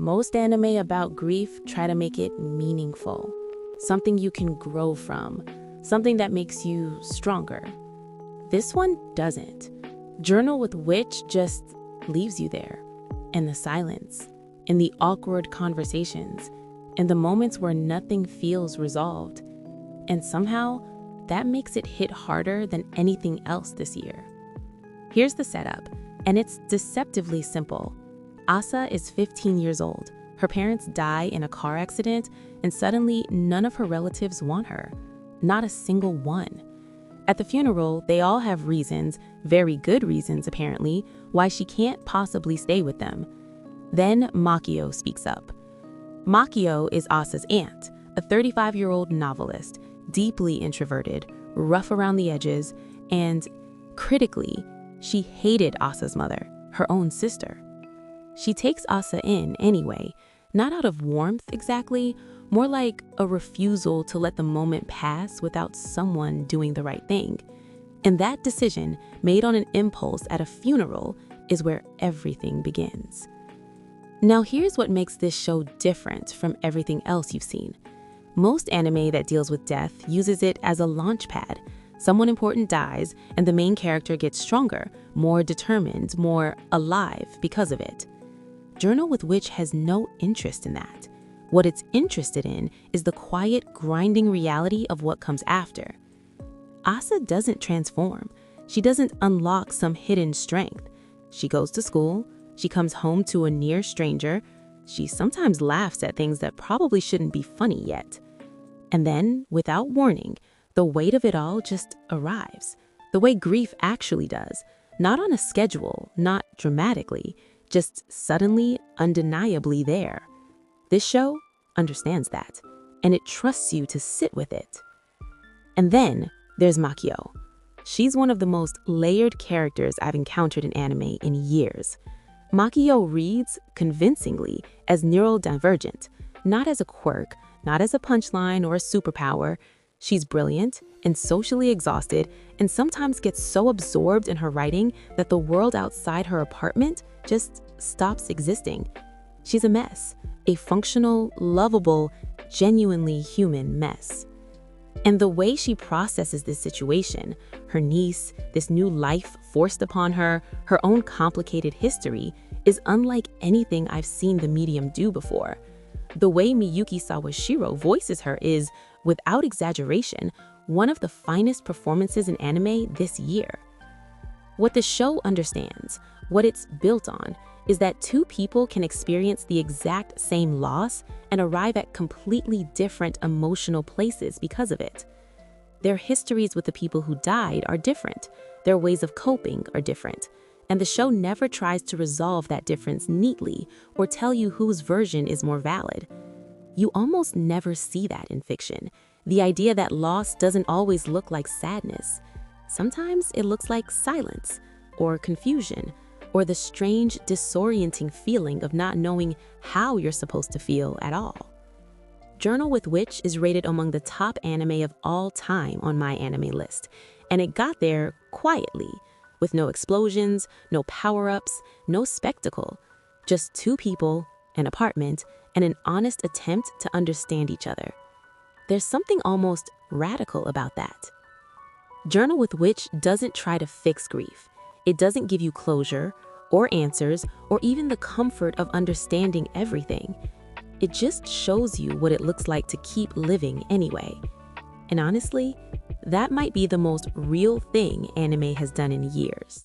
Most anime about grief try to make it meaningful, something you can grow from, something that makes you stronger. This one doesn't. Journal with Witch just leaves you there, in the silence, in the awkward conversations, in the moments where nothing feels resolved. And somehow, that makes it hit harder than anything else this year. Here's the setup, and it's deceptively simple. Asa is 15 years old. Her parents die in a car accident, and suddenly none of her relatives want her. Not a single one. At the funeral, they all have reasons, very good reasons apparently, why she can't possibly stay with them. Then Makio speaks up. Makio is Asa's aunt, a 35-year-old novelist, deeply introverted, rough around the edges, and, critically, she hated Asa's mother, her own sister. She takes Asa in anyway, not out of warmth exactly, more like a refusal to let the moment pass without someone doing the right thing. And that decision, made on an impulse at a funeral, is where everything begins. Now here's what makes this show different from everything else you've seen. Most anime that deals with death uses it as a launch pad. Someone important dies, and the main character gets stronger, more determined, more alive because of it. Journal with Witch has no interest in that. What it's interested in is the quiet, grinding reality of what comes after. Asa doesn't transform. She doesn't unlock some hidden strength. She goes to school, she comes home to a near stranger, she sometimes laughs at things that probably shouldn't be funny yet. And then, without warning, the weight of it all just arrives, the way grief actually does, not on a schedule, not dramatically, just suddenly, undeniably there. This show understands that, and it trusts you to sit with it. And then there's Makio. She's one of the most layered characters I've encountered in anime in years. Makio reads, convincingly, as neurodivergent, not as a quirk, not as a punchline or a superpower. She's brilliant and socially exhausted, and sometimes gets so absorbed in her writing that the world outside her apartment just stops existing. She's a mess, a functional, lovable, genuinely human mess. And the way she processes this situation, her niece, this new life forced upon her, her own complicated history, is unlike anything I've seen the medium do before. The way Miyuki Sawashiro voices her is, without exaggeration, one of the finest performances in anime this year. What the show understands, what it's built on, is that two people can experience the exact same loss and arrive at completely different emotional places because of it. Their histories with the people who died are different, their ways of coping are different, and the show never tries to resolve that difference neatly or tell you whose version is more valid. You almost never see that in fiction, the idea that loss doesn't always look like sadness. Sometimes it looks like silence, or confusion, or the strange, disorienting feeling of not knowing how you're supposed to feel at all. Journal with Witch is rated among the top anime of all time on my anime list, and it got there quietly, with no explosions, no power-ups, no spectacle, just two people, an apartment, and an honest attempt to understand each other. There's something almost radical about that. Journal with Witch doesn't try to fix grief. It doesn't give you closure, or answers, or even the comfort of understanding everything. It just shows you what it looks like to keep living anyway. And honestly, that might be the most real thing anime has done in years.